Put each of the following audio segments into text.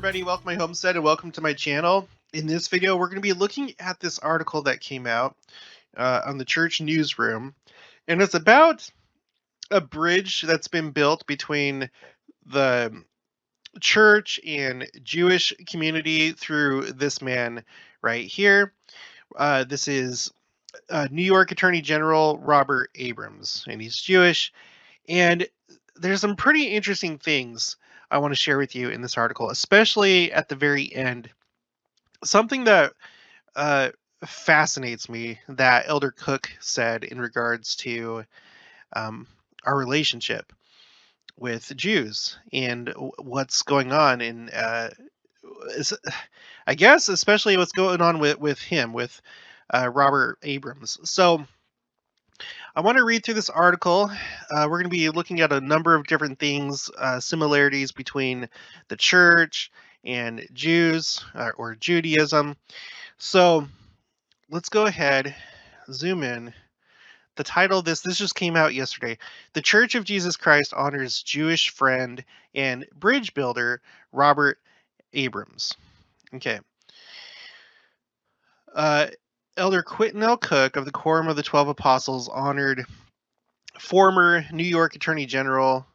everybody, welcome to my homestead and welcome to my channel. In this video, we're going to be looking at this article that came out on the church newsroom, and it's about a bridge that's been built between the church and Jewish community through this man right here. This is New York Attorney General Robert Abrams, and he's Jewish, and there's some pretty interesting things I want to share with you in this article, especially at the very end. Something that uh, fascinates me that Elder Cook said in regards to our relationship with Jews and what's going on in, I guess, especially what's going on with him, with Robert Abrams. So I want to read through this article. We're going to be looking at a number of different things, similarities between the church and Jews or Judaism. So let's go ahead, zoom in. The title of this just came out yesterday. The Church of Jesus Christ honors Jewish friend and bridge builder Robert Abrams. Okay. Elder Quinton L. Cook of the Quorum of the 12 Apostles honored former New York Attorney General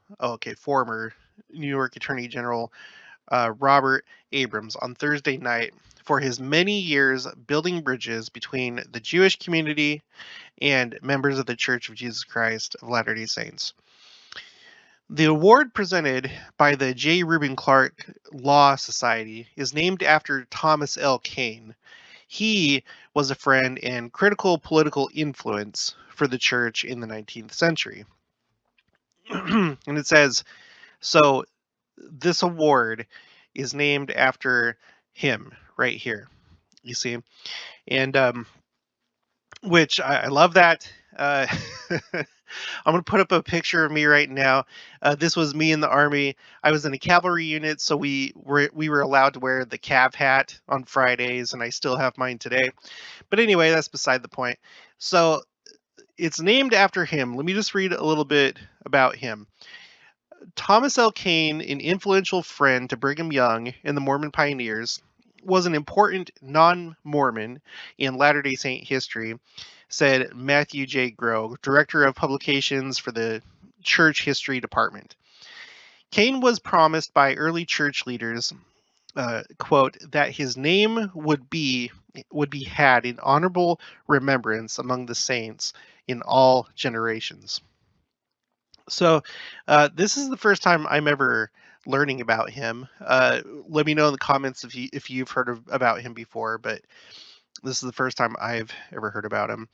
Robert Abrams on Thursday night for his many years building bridges between the Jewish community and members of the Church of Jesus Christ of Latter-day Saints. The award presented by the J. Reuben Clark Law Society is named after Thomas L. Kane. He was a friend and critical political influence for the church in the 19th century. And it says, so this award is named after him right here, you see. And which I love that. I'm going to put up a picture of me right now. This was me in the Army. I was in a cavalry unit, so we were allowed to wear the cav hat on Fridays, and I still have mine today. But anyway, that's beside the point. So it's named after him. Let me just read a little bit about him. Thomas L. Kane, an influential friend to Brigham Young and the Mormon pioneers, was an important non-Mormon in Latter-day Saint history, said Matthew J. Groh, Director of Publications for the Church History Department. Kane was promised by early church leaders, quote, that his name would be had in honorable remembrance among the saints in all generations. So this is the first time I'm ever learning about him. Let me know in the comments if you've heard about him before, but this is the first time I've ever heard about him.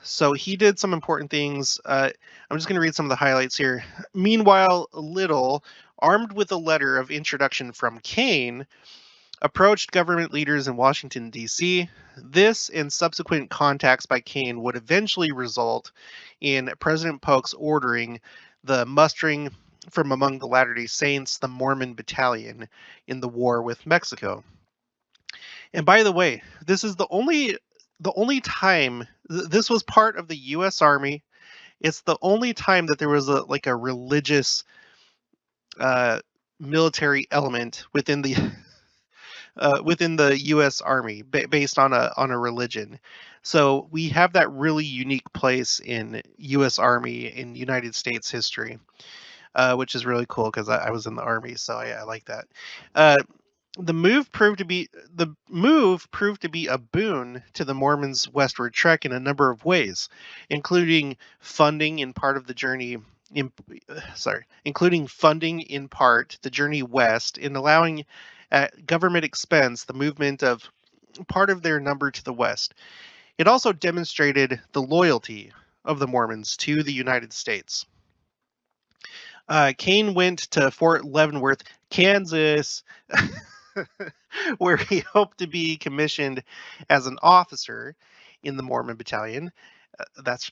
So he did some important things. I'm just going to read some of the highlights here. Meanwhile, Little, armed with a letter of introduction from Kane, approached government leaders in Washington, D.C. This and subsequent contacts by Kane would eventually result in President Polk's ordering the mustering from among the Latter-day Saints, the Mormon Battalion, in the war with Mexico. And by the way, this is the only time this was part of the U.S. Army. It's the only time that there was a religious military element within the U.S. Army based on a religion. So we have that really unique place in U.S. Army in United States history, which is really cool because I was in the Army, so I like that. The move proved to be a boon to the Mormons' westward trek in a number of ways, including funding in part the journey west, in allowing at government expense the movement of part of their number to the west. It also demonstrated the loyalty of the Mormons to the United States. Kane went to Fort Leavenworth, Kansas, where he hoped to be commissioned as an officer in the Mormon Battalion. That's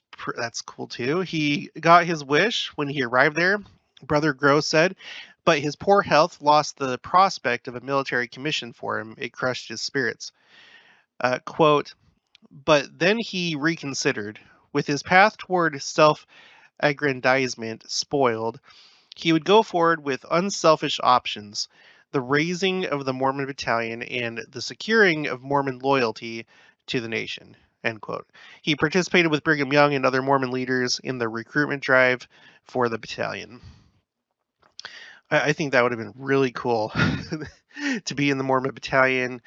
cool too. He got his wish when he arrived there, Brother Gross said, but his poor health lost the prospect of a military commission for him. It crushed his spirits. Quote, but then he reconsidered. With his path toward self-aggrandizement spoiled, he would go forward with unselfish options. the raising of the Mormon battalion, and the securing of Mormon loyalty to the nation. End quote. He participated with Brigham Young and other Mormon leaders in the recruitment drive for the battalion. I think that would have been really cool to be in the Mormon battalion,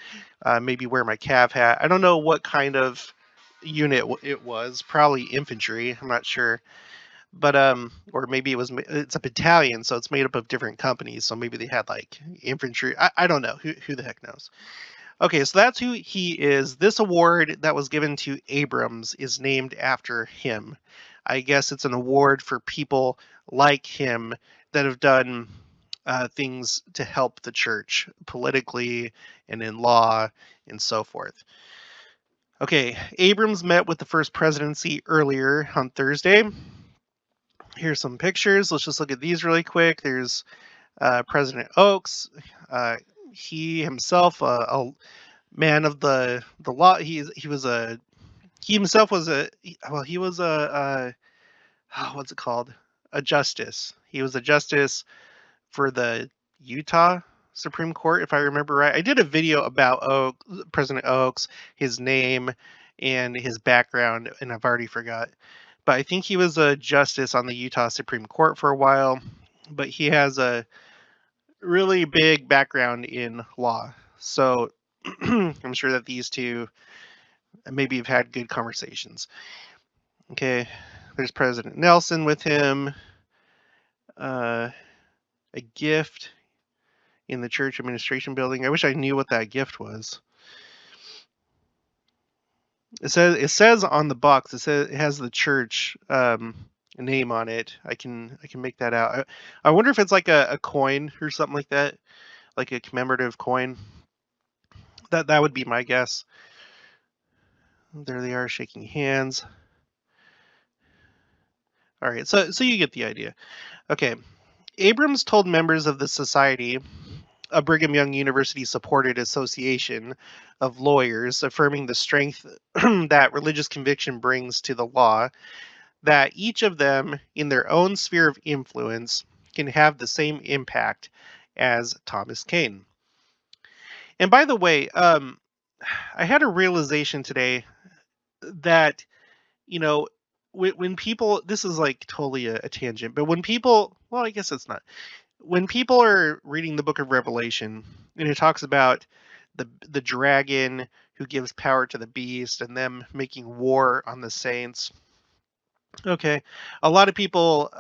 maybe wear my Cav hat. I don't know what kind of unit it was, probably infantry, I'm not sure. But or maybe it's a battalion, so it's made up of different companies, so maybe they had like infantry. I don't know, who the heck knows. Okay, so that's who he is. This award that was given to Abrams is named after him. I guess it's an award for people like him that have done things to help the church politically and in law and so forth. Okay, Abrams met with the first presidency earlier on Thursday. Here's some pictures. Let's just look at these really quick. There's President Oaks. He himself, a man of the law. He himself was a what's it called? A justice. He was a justice for the Utah Supreme Court, if I remember right. I did a video about President Oaks, his name, and his background, and I've already forgot. But I think he was a justice on the Utah Supreme Court for a while. But he has a really big background in law. So I'm sure that these two maybe have had good conversations. Okay, there's President Nelson with him. A gift in the church administration building. I wish I knew what that gift was. It says on the box. It has the church name on it. I can make that out. I wonder if it's like a coin or something like that, like a commemorative coin. That would be my guess. There they are shaking hands. All right, so you get the idea. Okay, Abrams told members of the society, a Brigham Young University-supported association of lawyers, affirming the strength that religious conviction brings to the law, that each of them, in their own sphere of influence, can have the same impact as Thomas Kane. And by the way, I had a realization today that, when people, this is like totally a tangent, but when people, well, I guess it's not. When people are reading the book of Revelation, and it talks about the dragon who gives power to the beast and them making war on the saints. Okay, a lot of people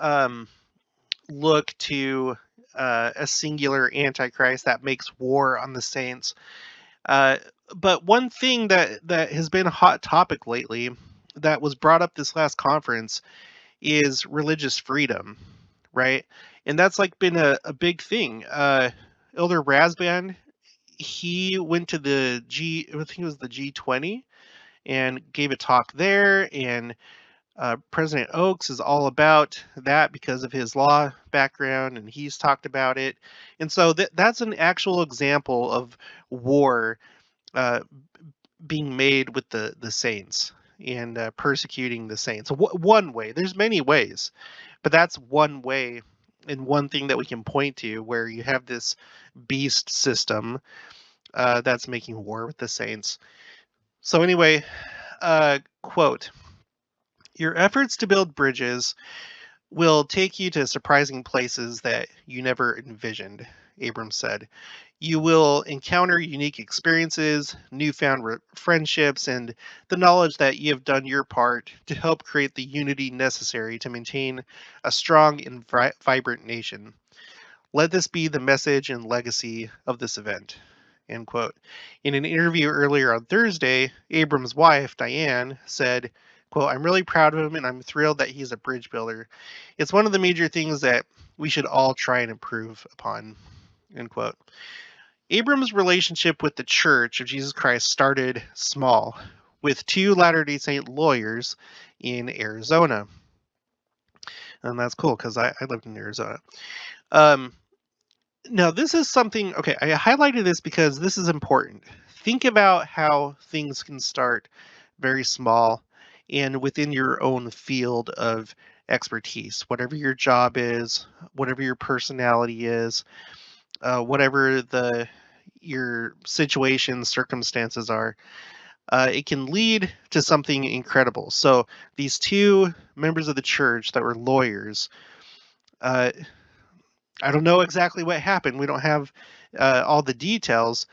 look to a singular antichrist that makes war on the saints. But one thing that has been a hot topic lately that was brought up this last conference is religious freedom, right? And that's like been a big thing. Elder Rasband, he went to I think it was the G20 and gave a talk there, and President Oaks is all about that because of his law background, and he's talked about it. And so that's an actual example of war being made with the saints and persecuting the saints. One way. There's many ways, but that's one way and one thing that we can point to where you have this beast system that's making war with the saints. So anyway, quote, "Your efforts to build bridges will take you to surprising places that you never envisioned," Abrams said. "You will encounter unique experiences, newfound friendships, and the knowledge that you have done your part to help create the unity necessary to maintain a strong and vibrant nation. Let this be the message and legacy of this event." End quote. In an interview earlier on Thursday, Abrams' wife, Diane, said, quote, "I'm really proud of him and I'm thrilled that he's a bridge builder. It's one of the major things that we should all try and improve upon." End quote. Abrams' relationship with the Church of Jesus Christ started small, with two Latter-day Saint lawyers in Arizona. And that's cool because I lived in Arizona. Now, this is something, okay, I highlighted this because this is important. Think about how things can start very small and within your own field of expertise, whatever your job is, whatever your personality is. whatever your situation circumstances are, it can lead to something incredible. So these two members of the church that were lawyers, uh, I don't know exactly what happened. We don't have all the details,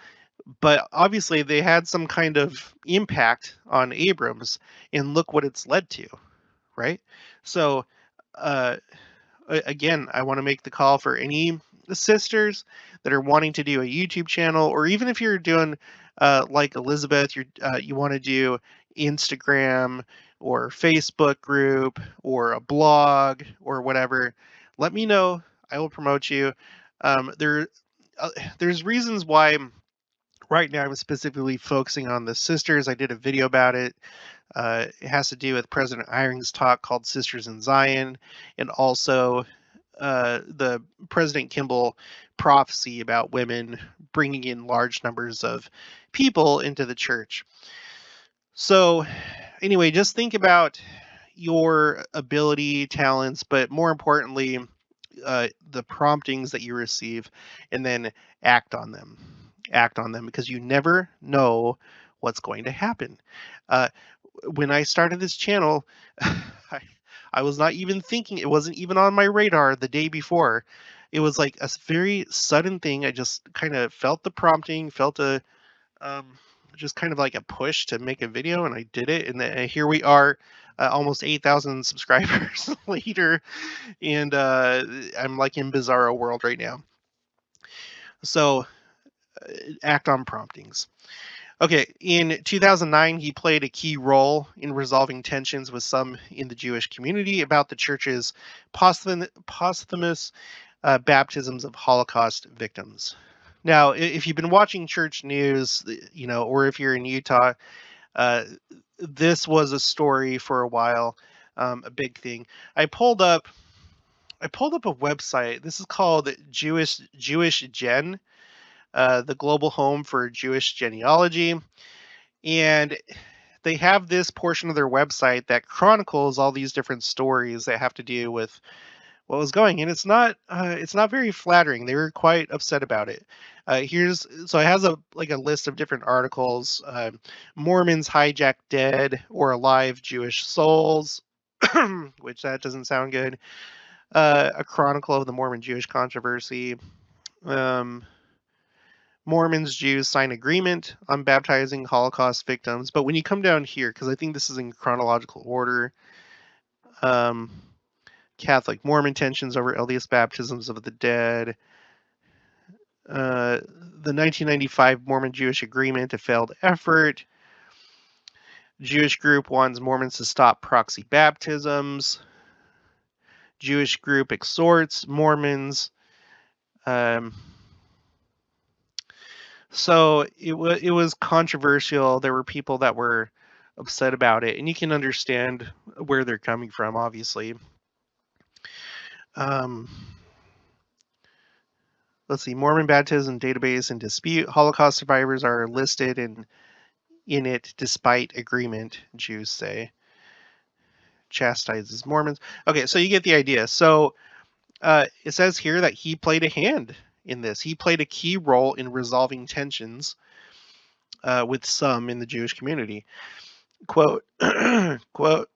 but obviously they had some kind of impact on Abrams, and look what it's led to, right? So, uh, again, I want to make the call for any sisters that are wanting to do a YouTube channel, or even if you're doing like Elizabeth, you want to do Instagram or Facebook group or a blog or whatever. Let me know. I will promote you. There, there's reasons why. Right now, I'm specifically focusing on the sisters. I did a video about it. It has to do with President Eyring's talk called Sisters in Zion, and also the President Kimball prophecy about women bringing in large numbers of people into the church. So, anyway, just think about your ability, talents, but more importantly, the promptings that you receive, and then act on them. Act on them, because you never know what's going to happen. Uh, when I started this channel, I, I was not even thinking, it wasn't even on my radar the day before. It was like a very sudden thing. I just kind of felt the prompting, felt um, just kind of like a push to make a video, and I did it. And then here we are, almost 8,000 subscribers later, and I'm like in bizarro world right now. So act on promptings. Okay, in 2009, he played a key role in resolving tensions with some in the Jewish community about the church's posthumous baptisms of Holocaust victims. Now, if you've been watching church news, or if you're in Utah, uh, this was a story for a while, a big thing. I pulled up a website. This is called Jewish Gen, the global home for Jewish genealogy, and they have this portion of their website that chronicles all these different stories that have to do with what was going, and it's not very flattering. They were quite upset about it. So it has a list of different articles. Mormons hijack dead or alive Jewish souls, which that doesn't sound good. A chronicle of the Mormon Jewish controversy. Um, Mormons, Jews sign agreement on baptizing Holocaust victims. But when you come down here, because I think this is in chronological order, um, Catholic Mormon tensions over LDS baptisms of the dead, the 1995 Mormon Jewish agreement, a failed effort. Jewish group wants Mormons to stop proxy baptisms. Jewish group exhorts Mormons. So it was controversial. There were people that were upset about it, and you can understand where they're coming from, obviously. Let's see, Mormon baptism database in dispute. Holocaust survivors are listed in it despite agreement, Jews say. Chastises Mormons. Okay, so you get the idea. So it says here that he played a hand in this. He played a key role in resolving tensions with some in the Jewish community. Quote, quote,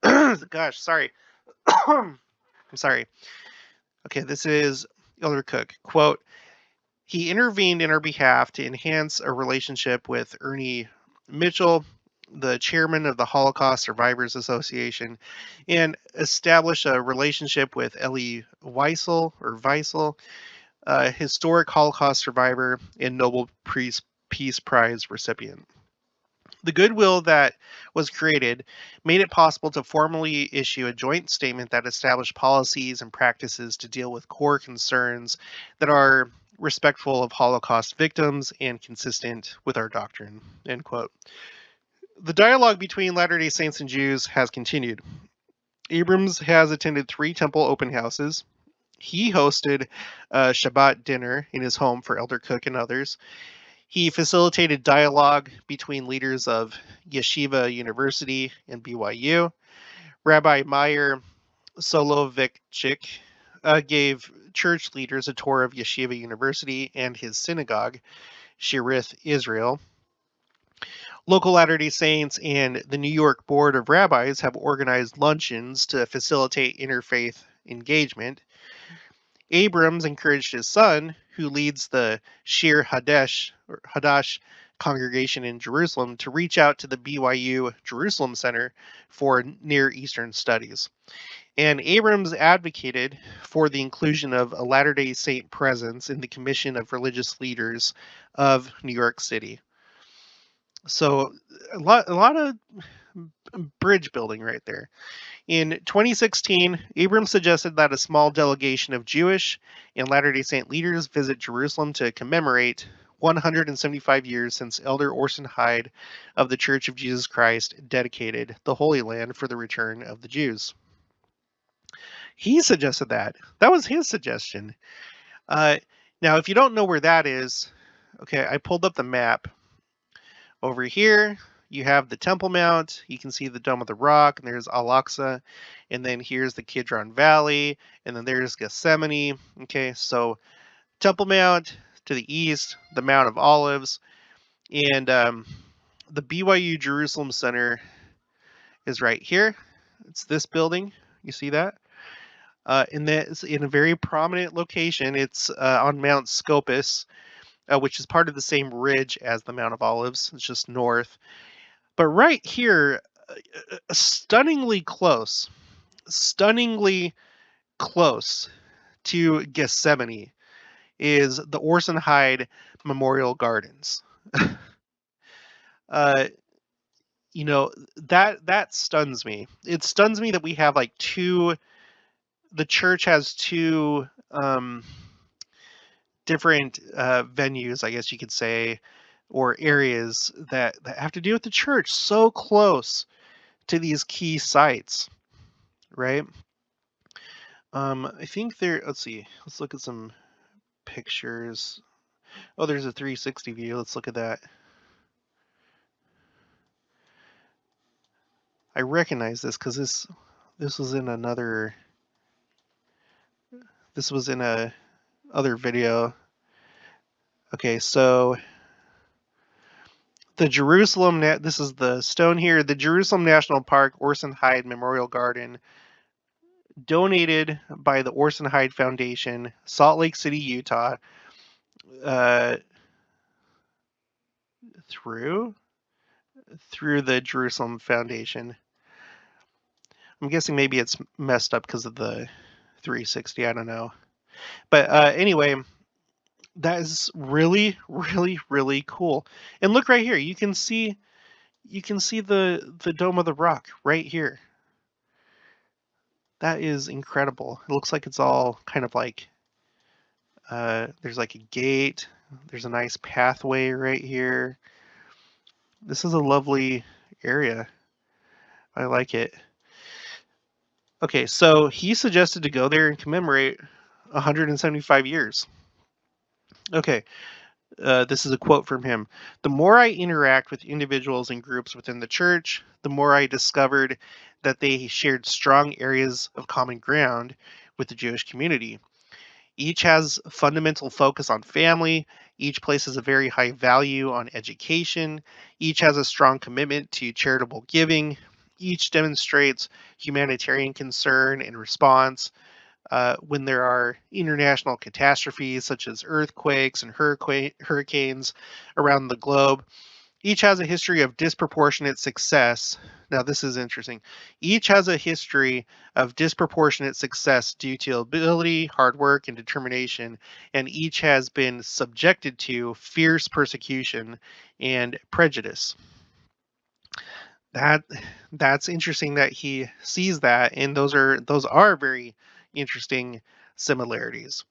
gosh, sorry. I'm sorry. Okay, this is Elder Cook. Quote, he intervened in our behalf to enhance a relationship with Ernie Mitchell, the chairman of the Holocaust Survivors Association, and establish a relationship with Elie Wiesel, a historic Holocaust survivor and Nobel Peace Prize recipient. The goodwill that was created made it possible to formally issue a joint statement that established policies and practices to deal with core concerns that are respectful of Holocaust victims and consistent with our doctrine. End quote. The dialogue between Latter-day Saints and Jews has continued. Abrams has attended 3 temple open houses. He hosted a Shabbat dinner in his home for Elder Cook and others. He facilitated dialogue between leaders of Yeshiva University and BYU. Rabbi Meir Soloveichik gave church leaders a tour of Yeshiva University and his synagogue, Shirith, Israel. Local Latter-day Saints and the New York Board of Rabbis have organized luncheons to facilitate interfaith engagement. Abrams encouraged his son, who leads the Shir Hadash congregation in Jerusalem, to reach out to the BYU Jerusalem Center for Near Eastern Studies. And Abrams advocated for the inclusion of a Latter-day Saint presence in the Commission of Religious Leaders of New York City. So a lot of bridge building right there. In 2016, Abrams suggested that a small delegation of Jewish and Latter-day Saint leaders visit Jerusalem to commemorate 175 years since Elder Orson Hyde of the Church of Jesus Christ dedicated the Holy Land for the return of the Jews. He suggested that. That was his suggestion. Now, if you don't know where that is, okay, I pulled up the map. Over here, you have the Temple Mount. You can see the Dome of the Rock, and there's Al-Aqsa. And then here's the Kidron Valley, and then there's Gethsemane. Okay, so Temple Mount to the east, the Mount of Olives, and the BYU Jerusalem Center is right here. It's this building. You see that? And that's in a very prominent location. It's on Mount Scopus, which is part of the same ridge as the Mount of Olives. It's just north. But right here, stunningly close to Gethsemane is the Orson Hyde Memorial Gardens. You know, that stuns me. It stuns me that we have like the church has two different venues, I guess you could say, or areas that have to do with the church so close to these key sites, right? I think let's see, let's look at some pictures. Oh, there's a 360 view. Let's look at that. I recognize this because this was in another, this was in a other video. Okay, so the Jerusalem, this is the stone here, the Jerusalem National Park Orson Hyde Memorial Garden, donated by the Orson Hyde Foundation, Salt Lake City, Utah, through the Jerusalem Foundation. I'm guessing maybe it's messed up because of the 360. I don't know. But anyway, that is really, really, really cool. And look right here. You can see the Dome of the Rock right here. That is incredible. It looks like it's all kind of like there's like a gate. There's a nice pathway right here. This is a lovely area. I like it. Okay, so he suggested to go there and commemorate 175 years. Okay, this is a quote from him. The more I interact with individuals and groups within the church, the more I discovered that they shared strong areas of common ground with the Jewish community. Each has a fundamental focus on family. Each places a very high value on education. Each has a strong commitment to charitable giving. Each demonstrates humanitarian concern and response when there are international catastrophes such as earthquakes and hurricanes around the globe. Each has a history of disproportionate success. Now, this is interesting. Each has a history of disproportionate success due to ability, hard work, and determination, and each has been subjected to fierce persecution and prejudice. That's interesting that he sees that, and those are very interesting similarities.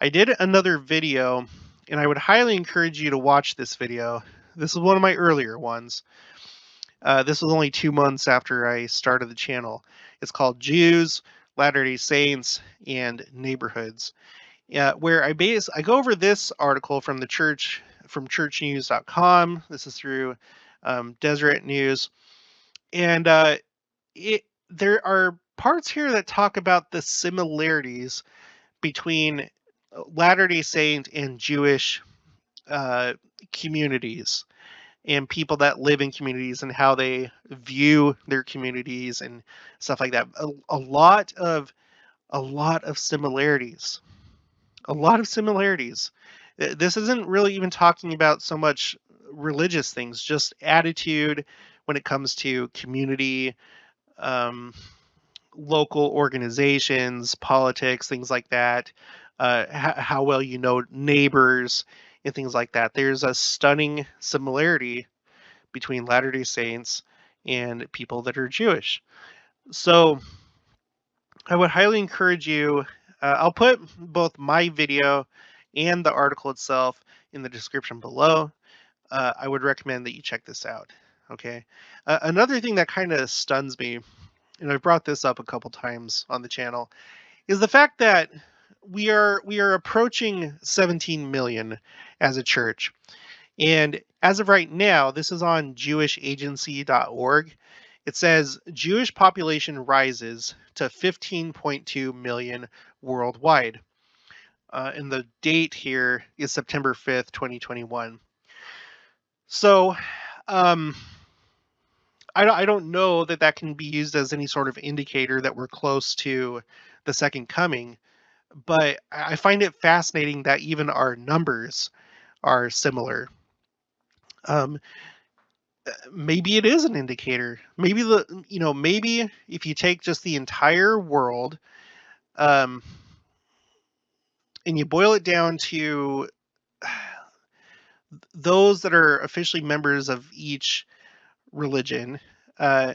I did another video, and I would highly encourage you to watch this video. This is one of my earlier ones. This was only 2 months after I started the channel. It's called Jews, Latter-day Saints, and Neighborhoods, where I go over this article from the church, from churchnews.com. This is through Deseret News, and there are parts here that talk about the similarities between Latter-day Saint and Jewish uh, communities and people that live in communities and how they view their communities and stuff like that. A lot of similarities. A lot of similarities. This isn't really even talking about so much religious things, just attitude when it comes to community, um, local organizations, politics, things like that. How well you know neighbors and things like that. There's a stunning similarity between Latter-day Saints and people that are Jewish. So I would highly encourage you. I'll put both my video and the article itself in the description below. I would recommend that you check this out. Okay. Another thing that kind of stuns me, and I've brought this up a couple times on the channel, is the fact that we are approaching 17 million as a church. And as of right now, this is on jewishagency.org. It says Jewish population rises to 15.2 million worldwide. And the date here is September 5th, 2021. So um, I don't know that that can be used as any sort of indicator that we're close to the second coming, but I find it fascinating that even our numbers are similar. Um, Maybe it is an indicator. Maybe maybe if you take just the entire world, um, and you boil it down to those that are officially members of each religion, uh,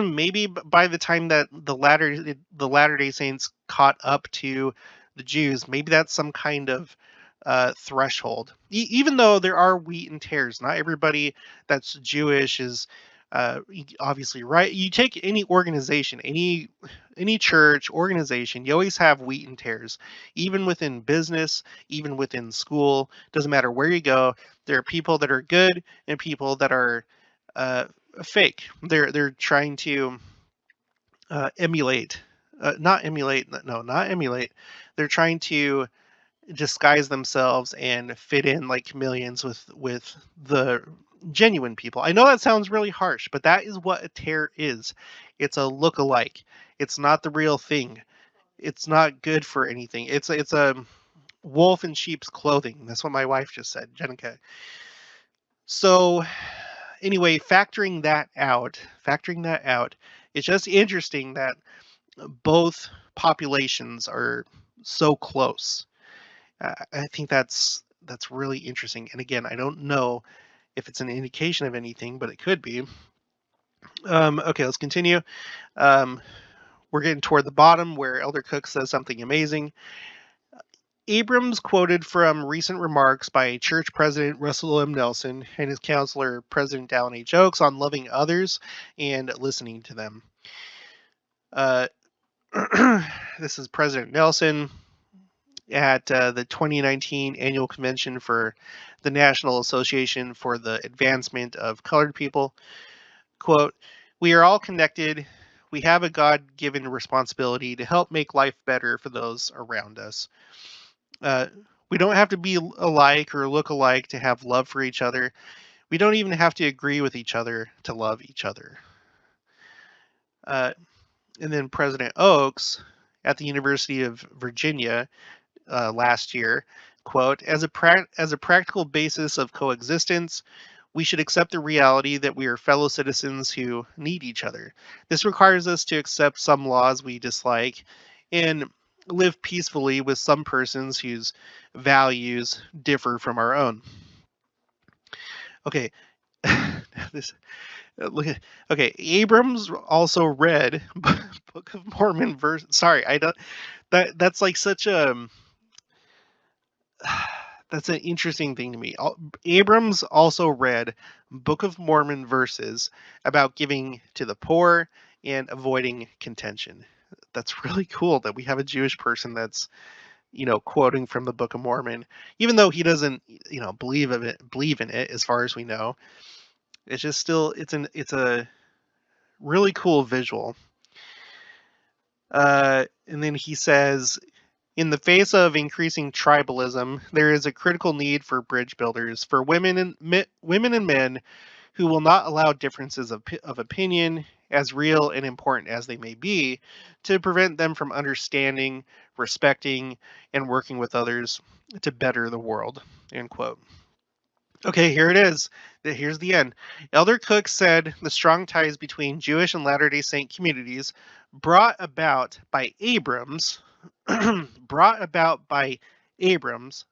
maybe by the time that the Latter Day Saints caught up to the Jews, maybe that's some kind of threshold. Even though there are wheat and tares, not everybody that's Jewish is obviously right. You take any organization, any church organization, you always have wheat and tares. Even within business, even within school, doesn't matter where you go. There are people that are good and people that are uh, fake. They're trying to emulate, not emulate. No, not emulate. They're trying to disguise themselves and fit in like chameleons with the genuine people. I know that sounds really harsh, but that is what a tear is. It's a look-alike. It's not the real thing. It's not good for anything. It's a wolf in sheep's clothing. That's what my wife just said, Jenica. So anyway, factoring that out, it's just interesting that both populations are so close. I think that's really interesting. And again, I don't know if it's an indication of anything, but it could be. Okay, let's continue. Um, we're getting toward the bottom where Elder Cook says something amazing. Abrams quoted from recent remarks by Church President Russell M. Nelson and his counselor, President Dallin H. Oaks, on loving others and listening to them. Uh, this is President Nelson at the 2019 annual convention for the National Association for the Advancement of Colored People. Quote, "We are all connected. We have a God-given responsibility to help make life better for those around us. Uh, we don't have to be alike or look alike to have love for each other. We don't even have to agree with each other to love each other." And then President Oaks at the University of Virginia last year, quote, as a practical basis of coexistence, we should accept the reality that we are fellow citizens who need each other. This requires us to accept some laws we dislike and live peacefully with some persons whose values differ from our own. Okay. this look at okay, Abrams also read Book of Mormon verse. Sorry, I don't that's like such a that's an interesting thing to me. Abrams also read Book of Mormon verses about giving to the poor and avoiding contention. That's really cool that we have a Jewish person that's, quoting from the Book of Mormon, even though he doesn't, believe in it as far as we know. It's just still it's a really cool visual. And then he says, in the face of increasing tribalism, there is a critical need for bridge builders, for women and men who will not allow differences of opinion, as real and important as they may be, to prevent them from understanding, respecting, and working with others to better the world. End quote. Okay, here it is. Here's the end. Elder Cook said the strong ties between Jewish and Latter-day Saint communities brought about by Abrams,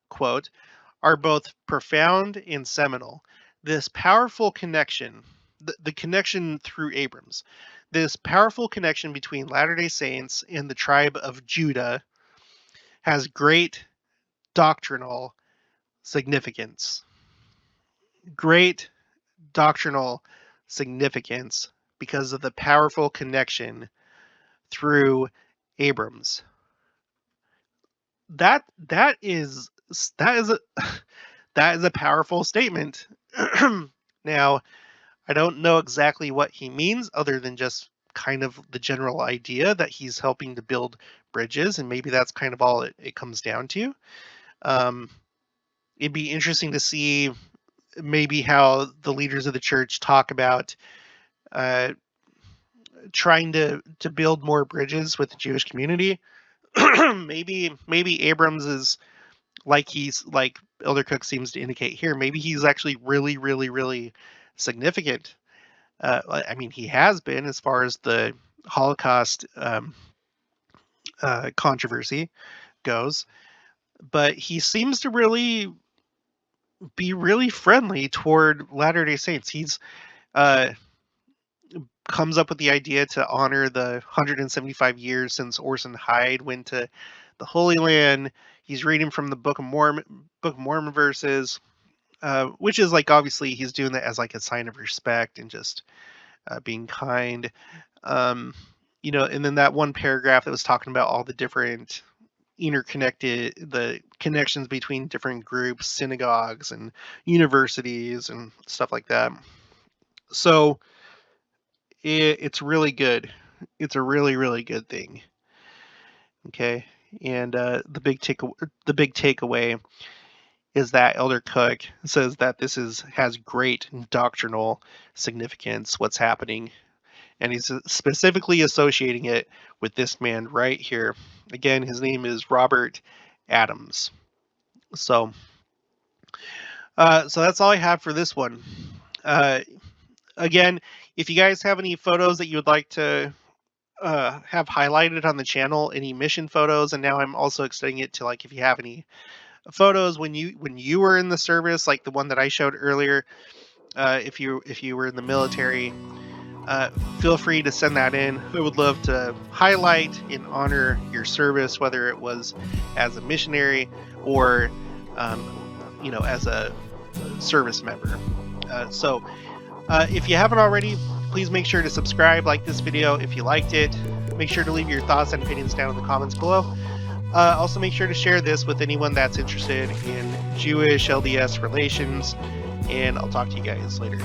quote, are both profound and seminal. This powerful connection, the connection through Abrams, this powerful connection between Latter-day Saints and the tribe of Judah has great doctrinal significance. Great doctrinal significance because of the powerful connection through Abrams. That is a powerful statement. Now, I don't know exactly what he means other than just kind of the general idea that he's helping to build bridges, and maybe that's kind of all it comes down to. It'd be interesting to see maybe how the leaders of the church talk about trying to build more bridges with the Jewish community. maybe Abrams is like Elder Cook seems to indicate here. Maybe he's actually really, really, really significant. I mean, he has been as far as the Holocaust controversy goes, but he seems to really be really friendly toward Latter-day Saints. He's comes up with the idea to honor the 175 years since Orson Hyde went to the Holy Land. He's reading from the Book of Mormon verses, which is like, obviously he's doing that as like a sign of respect and just being kind. And then that one paragraph that was talking about all the different the connections between different groups, synagogues and universities and stuff like that. So it's really good. It's a really, really good thing. Okay. And the big takeaway is that Elder Cook says that this has great doctrinal significance, what's happening, and he's specifically associating it with this man right here. Again, his name is Robert Adams. So that's all I have for this one. Again, if you guys have any photos that you would like to have highlighted on the channel, any mission photos, and now I'm also extending it to like if you have any photos when you were in the service, like the one that I showed earlier, if you were in the military, feel free to send that in. I would love to highlight and honor your service, whether it was as a missionary or as a service member. So if you haven't already, please make sure to subscribe, like this video if you liked it. Make sure to leave your thoughts and opinions down in the comments below. Also make sure to share this with anyone that's interested in Jewish LDS relations, and I'll talk to you guys later.